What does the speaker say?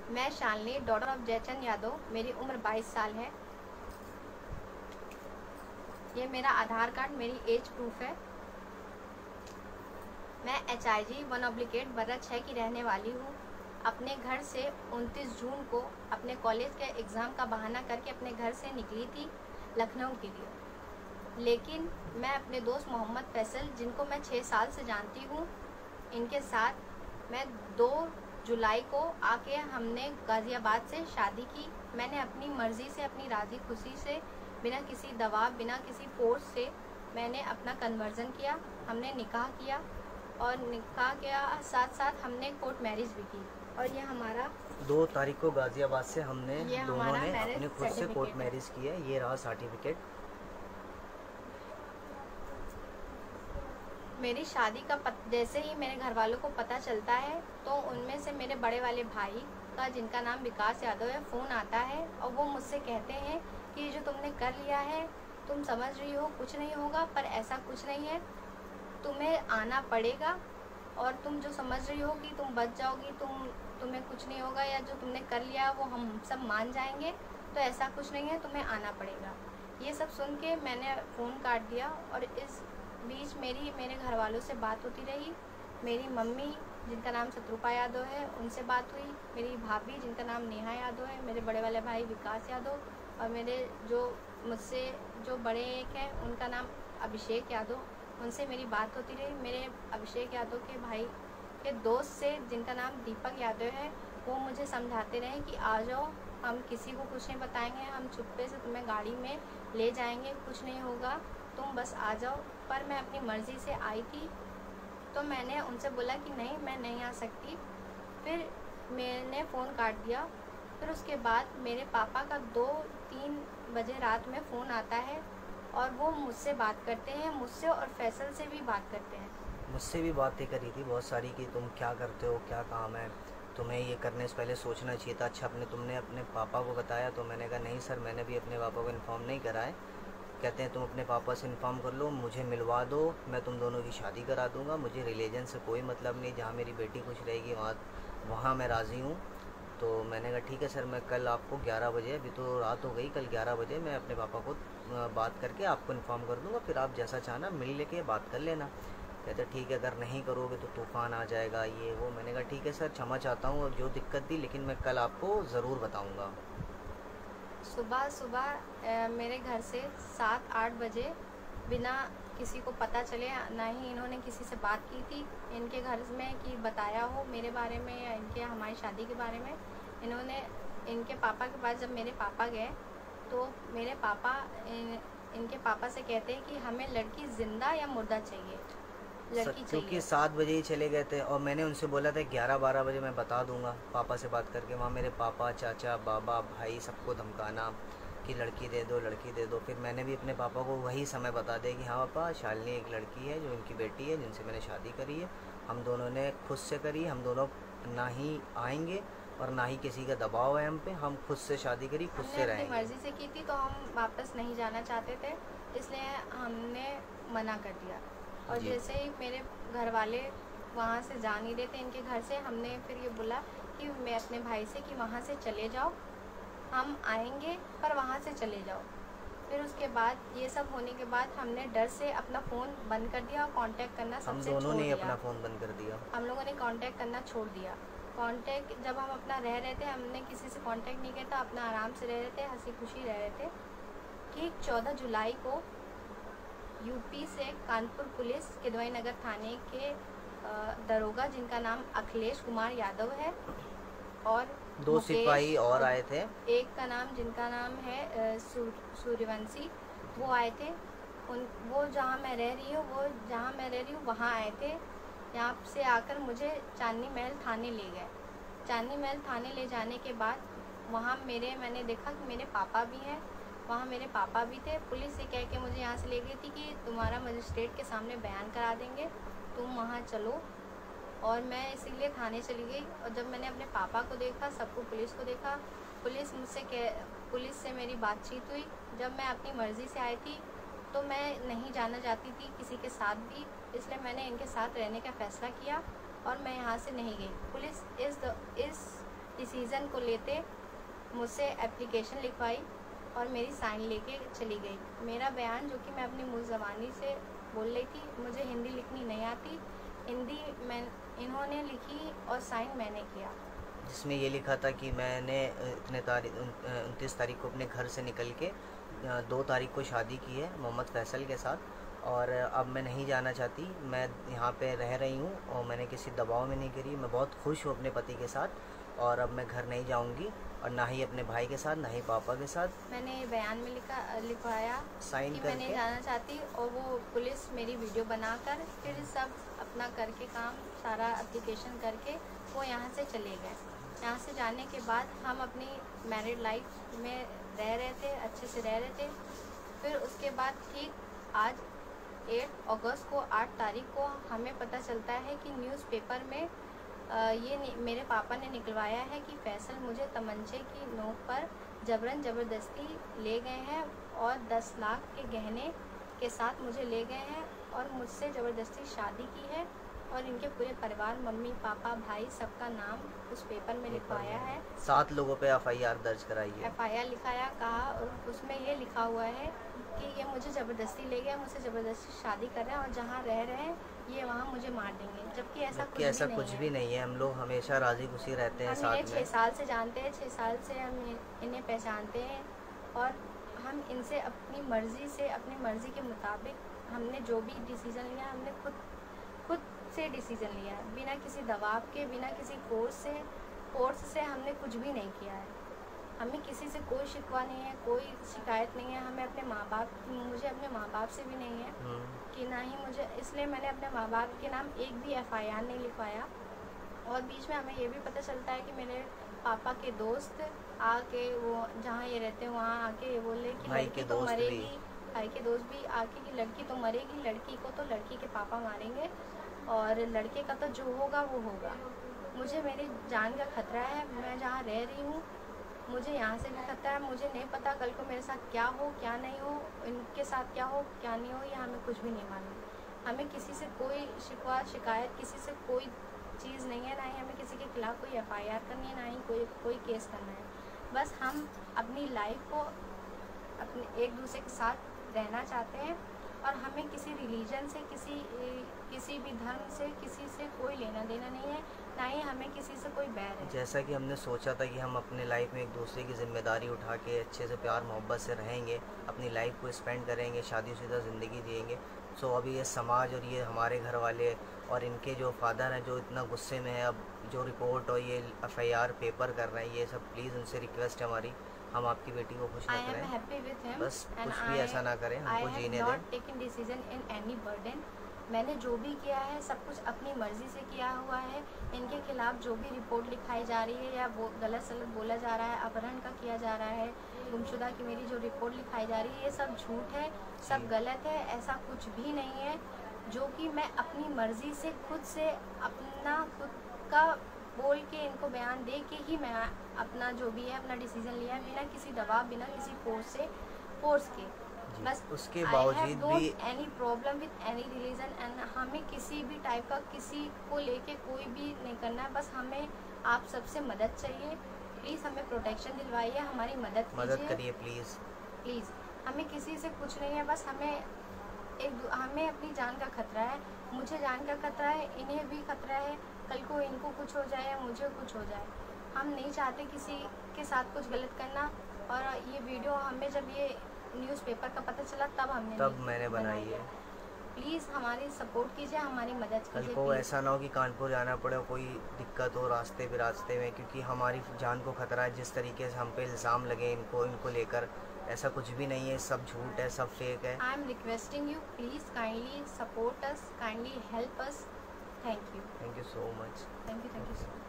मैं Shalini, daughter of Jaichand Yadav. मेरी उम्र 22 साल है। ये मेरा आधार कार्ड, मेरी एज प्रूफ है। मैं HIG 1/8 बरह 6 की रहने वाली हूँ। अपने घर से 29 जून को अपने कॉलेज के एग्ज़ाम का बहाना करके अपने घर से निकली थी लखनऊ के लिए। लेकिन मैं अपने दोस्त मोहम्मद फैसल, जिनको मैं 6 साल से जानती हूँ, इनके साथ मैं 2 जुलाई को आके हमने गाज़ियाबाद से शादी की। मैंने अपनी मर्ज़ी से, अपनी राज़ी खुशी से, बिना किसी दबाव, बिना किसी फोर्स से मैंने अपना कन्वर्जन किया। हमने निकाह किया और निकाह के साथ साथ हमने कोर्ट मैरिज भी की। और ये हमारा 2 तारीख को गाज़ियाबाद से हमने दोनों ने अपने खुद से कोर्ट मैरिज किया है। ये रहा सर्टिफिकेट। मेरी शादी का जैसे ही मेरे घर वालों को पता चलता है तो उनमें से मेरे बड़े वाले भाई का, जिनका नाम विकास यादव है, फ़ोन आता है और वो मुझसे कहते हैं कि जो तुमने कर लिया है, तुम समझ रही हो कुछ नहीं होगा, पर ऐसा कुछ नहीं है, तुम्हें आना पड़ेगा। और तुम जो समझ रही हो कि तुम बच जाओगी, तुम्हें कुछ नहीं होगा, या जो तुमने कर लिया वो हम सब मान जाएंगे, तो ऐसा कुछ नहीं है, तुम्हें आना पड़ेगा। ये सब सुन के मैंने फ़ोन काट दिया। और इस बीच मेरे घर वालों से बात होती रही। मेरी मम्मी, जिनका नाम शत्रुपा यादव है, उनसे बात हुई। मेरी भाभी, जिनका नाम नेहा यादव है, मेरे बड़े वाले भाई विकास यादव, और मेरे जो मुझसे जो बड़े एक हैं, उनका नाम अभिषेक यादव, उनसे मेरी बात होती रही। मेरे अभिषेक यादव के भाई के दोस्त से, जिनका नाम दीपक यादव है, वो मुझे समझाते रहे कि आ जाओ, हम किसी को कुछ नहीं बताएंगे, हम चुप्पे से तुम्हें गाड़ी में ले जाएंगे, कुछ नहीं होगा, तुम बस आ जाओ। पर मैं अपनी मर्ज़ी से आई थी, तो मैंने उनसे बोला कि नहीं, मैं नहीं आ सकती। फिर मैंने फ़ोन काट दिया। फिर उसके बाद मेरे पापा का 2-3 बजे रात में फ़ोन आता है और वो मुझसे बात करते हैं, मुझसे और फैसल से भी बात करते हैं। मुझसे भी बातें करी थी बहुत सारी कि तुम क्या करते हो, क्या काम है, तुम्हें ये करने से पहले सोचना चाहिए था। अच्छा, तुमने अपने पापा को बताया? तो मैंने कहा नहीं सर, मैंने भी अपने पापा को इन्फॉर्म नहीं करा है। कहते हैं तुम अपने पापा से इन्फॉर्म कर लो, मुझे मिलवा दो, मैं तुम दोनों की शादी करा दूंगा, मुझे रिलीजन से कोई मतलब नहीं, जहाँ मेरी बेटी खुश रहेगी वहाँ मैं राज़ी हूँ। तो मैंने कहा ठीक है सर, मैं कल आपको 11 बजे, अभी तो रात हो गई, कल 11 बजे मैं अपने पापा को बात करके आपको इन्फॉर्म कर दूँगा, फिर आप जैसा चाहना मिल लेके बात कर लेना। कहते ठीक है, अगर नहीं करोगे तो तूफ़ान आ जाएगा, ये वो। मैंने कहा ठीक है सर, क्षमा चाहता हूँ जो दिक्कत दी, लेकिन मैं कल आपको ज़रूर बताऊँगा। सुबह मेरे घर से 7-8 बजे, बिना किसी को पता चले, ना ही इन्होंने किसी से बात की थी इनके घर में कि बताया हो मेरे बारे में या इनके हमारी शादी के बारे में, इन्होंने इनके पापा के पास जब मेरे पापा गए तो मेरे पापा इनके पापा से कहते हैं कि हमें लड़की ज़िंदा या मुर्दा चाहिए, लड़की चाहिए। क्योंकि 7 बजे ही चले गए थे और मैंने उनसे बोला था 11-12 बजे मैं बता दूंगा पापा से बात करके। वहाँ मेरे पापा, चाचा, बाबा, भाई सबको धमकाना कि लड़की दे दो, लड़की दे दो। फिर मैंने भी अपने पापा को वही समय बता दिया कि हाँ पापा, शालिनी एक लड़की है जो इनकी बेटी है, जिनसे मैंने शादी करी है, हम दोनों ने खुद से करी, हम दोनों ना ही आएंगे और ना ही किसी का दबाव है हम पे, हम खुद से शादी करी, खुद से रहेंगे। मर्जी से की थी, तो हम वापस नहीं जाना चाहते थे, इसलिए हमने मना कर दिया। और जैसे ही मेरे घर वाले वहाँ से जा नहीं रहे थे इनके घर से, हमने फिर ये बोला कि मैं अपने भाई से कि वहाँ से चले जाओ, हम आएंगे पर वहाँ से चले जाओ। फिर उसके बाद ये सब होने के बाद हमने डर से अपना फ़ोन बंद कर दिया और कांटेक्ट करना सबसे छोड़ दिया। हम दोनों ने अपना फ़ोन बंद कर दिया। हम लोगों ने कांटेक्ट करना छोड़ दिया। कांटेक्ट जब हम अपना रह रहे थे, हमने किसी से कांटेक्ट नहीं किया था, अपना आराम से रह रहे थे, हंसी खुशी रह रहे थे कि 14 जुलाई को यूपी से कानपुर पुलिस किदवई नगर थाने के दरोगा, जिनका नाम अखिलेश कुमार यादव है, और 2 सिपाही और आए थे, एक का नाम, जिनका नाम है सूर्यवंशी, वो आए थे। वो जहाँ मैं रह रही हूँ वहाँ आए थे। यहाँ से आकर मुझे चांदनी महल थाने ले गए। चांदनी महल थाने ले जाने के बाद वहाँ मैंने देखा कि मेरे पापा भी हैं, वहाँ मेरे पापा भी थे। पुलिस से कह के मुझे यहाँ से ले गई थी कि तुम्हारा मजिस्ट्रेट के सामने बयान करा देंगे, तुम वहाँ चलो। और मैं इसीलिए थाने चली गई। और जब मैंने अपने पापा को देखा, सबको, पुलिस को देखा, पुलिस से मेरी बातचीत हुई। जब मैं अपनी मर्ज़ी से आई थी तो मैं नहीं जाना चाहती थी किसी के साथ भी, इसलिए मैंने इनके साथ रहने का फ़ैसला किया और मैं यहाँ से नहीं गई। पुलिस इस डिसीज़न को लेते मुझसे एप्लीकेशन लिखवाई और मेरी साइन लेके चली गई। मेरा बयान जो कि मैं अपनी मुँह ज़बानी से बोल रही थी, मुझे हिंदी लिखनी नहीं आती, हिंदी इन्होंने लिखी और साइन मैंने किया, जिसमें ये लिखा था कि मैंने 29 तारीख को अपने घर से निकल के 2 तारीख को शादी की है मोहम्मद फैसल के साथ, और अब मैं नहीं जाना चाहती, मैं यहाँ पे रह रही हूँ और मैंने किसी दबाव में नहीं करी, मैं बहुत खुश हूँ अपने पति के साथ, और अब मैं घर नहीं जाऊँगी और ना ही अपने भाई के साथ ना ही पापा के साथ। मैंने बयान में लिखवाया साइन कि करके मैं नहीं जाना चाहती, और वो पुलिस मेरी वीडियो बनाकर फिर सब अपना करके काम सारा एप्लीकेशन करके वो यहाँ से चले गए। यहाँ से जाने के बाद हम अपनी मैरिड लाइफ में रह रहे थे, अच्छे से रह रहे थे। फिर उसके बाद ठीक आज 8 अगस्त को 8 तारीख को हमें पता चलता है कि न्यूज़पेपर में मेरे पापा ने निकलवाया है कि फैसल मुझे तमंचे की नोक पर जबरन ज़बरदस्ती ले गए हैं और 10 लाख के गहने के साथ मुझे ले गए हैं और मुझसे ज़बरदस्ती शादी की है, और इनके पूरे परिवार, मम्मी पापा भाई, सबका नाम उस पेपर में लिखवाया है। 7 लोगों पे FIR दर्ज कराई है। FIR लिखाया, कहा उसमें ये लिखा हुआ है कि ये मुझे ज़बरदस्ती ले गया, मुझसे ज़बरदस्ती शादी कर रहे हैं और जहाँ रह रहे हैं ये वहाँ मुझे मार देंगे, जबकि ऐसा कुछ भी नहीं है। हम लोग हमेशा राजी खुशी रहते हैं साथ में। 6 साल से जानते हैं, 6 साल से हम इन्हें पहचानते हैं, और हम इनसे अपनी मर्ज़ी के मुताबिक हमने जो भी डिसीज़न लिया हमने खुद से डिसीज़न लिया है, बिना किसी दबाव के, बिना किसी फोर्स से हमने कुछ भी नहीं किया है। हमें किसी से कोई शिकवा नहीं है, कोई शिकायत नहीं है। हमें अपने मुझे अपने माँ बाप से भी नहीं है कि ना ही मुझे, इसलिए मैंने अपने माँ बाप के नाम एक भी FIR नहीं लिखवाया। और बीच में हमें ये भी पता चलता है कि मेरे पापा के दोस्त आके, वो जहाँ ये रहते हैं वहाँ आके ये बोले कि लड़की तो मरेगी, भाई के दोस्त भी आके कि लड़की तो मरेगी, लड़की को तो लड़की के पापा मारेंगे और लड़के का तो जो होगा वो होगा। मुझे मेरी जान का खतरा है, मैं जहाँ रह रही हूँ मुझे यहाँ से भी खतरा है। मुझे नहीं पता कल को मेरे साथ क्या हो क्या नहीं हो, इनके साथ क्या हो क्या नहीं हो, ये हमें कुछ भी नहीं मालूम। हमें किसी से कोई शिकवा शिकायत, किसी से कोई चीज़ नहीं है, ना ही हमें किसी के खिलाफ़ कोई FIR करनी है, ना ही कोई केस करना है। बस हम अपनी लाइफ को अपने एक दूसरे के साथ रहना चाहते हैं, और हमें किसी रिलीजन से, किसी भी धर्म से, किसी से कोई लेना देना नहीं है, ना ही हमें किसी से कोई बैर है। जैसा कि हमने सोचा था कि हम अपने लाइफ में एक दूसरे की जिम्मेदारी उठा के अच्छे से प्यार मोहब्बत से रहेंगे, अपनी लाइफ को स्पेंड करेंगे, शादीशुदा ज़िंदगी जिएंगे। सो अभी ये समाज और ये हमारे घर वाले और इनके जो फादर हैं जो इतना गुस्से में है, अब जो रिपोर्ट और ये FIR पेपर कर रहे हैं, ये सब प्लीज़ उनसे रिक्वेस्ट है हमारी, हम आपकी बेटी को खुश रख रहे हैं, बस कुछ भी ऐसा ना करें, हमको जीने दें। मैंने जो भी किया है सब कुछ अपनी मर्ज़ी से किया हुआ है। इनके खिलाफ़ जो भी रिपोर्ट लिखाई जा रही है या वो गलत सलत बोला जा रहा है, अपहरण का किया जा रहा है, गुमशुदा की मेरी जो रिपोर्ट लिखाई जा रही है, ये सब झूठ है, सब गलत है, ऐसा कुछ भी नहीं है। जो कि मैं अपनी मर्ज़ी से खुद का बोल के इनको बयान दे के ही मैं अपना जो भी है अपना डिसीज़न लिया है, बिना किसी दबाव, बिना किसी फोर्स के। बस उसके बावजूद भी any problem with any religion, and हमें किसी भी टाइप का किसी को लेके कोई भी नहीं करना है। बस हमें आप सबसे मदद चाहिए, प्लीज़ हमें प्रोटेक्शन दिलवाइए, हमारी मदद करिए प्लीज़। हमें किसी से कुछ नहीं है, बस हमें अपनी जान का खतरा है, मुझे जान का खतरा है, इन्हें भी खतरा है, कल को इनको कुछ हो जाए या मुझे कुछ हो जाए। हम नहीं चाहते किसी के साथ कुछ गलत करना। और ये वीडियो हमें जब ये न्यूज़पेपर का पता चला तब मैंने बनाई है। प्लीज़ हमारी सपोर्ट कीजिए, हमारी मदद कीजिए। कल को ऐसा ना हो कि कानपुर जाना पड़े, कोई दिक्कत हो रास्ते में, क्योंकि हमारी जान को खतरा है। जिस तरीके से हम पे इल्ज़ाम लगे इनको लेकर, ऐसा कुछ भी नहीं है, सब झूठ है, सब फेक है। I am requesting you, please kindly support us, kindly help us. Thank you so much. Thank you so much.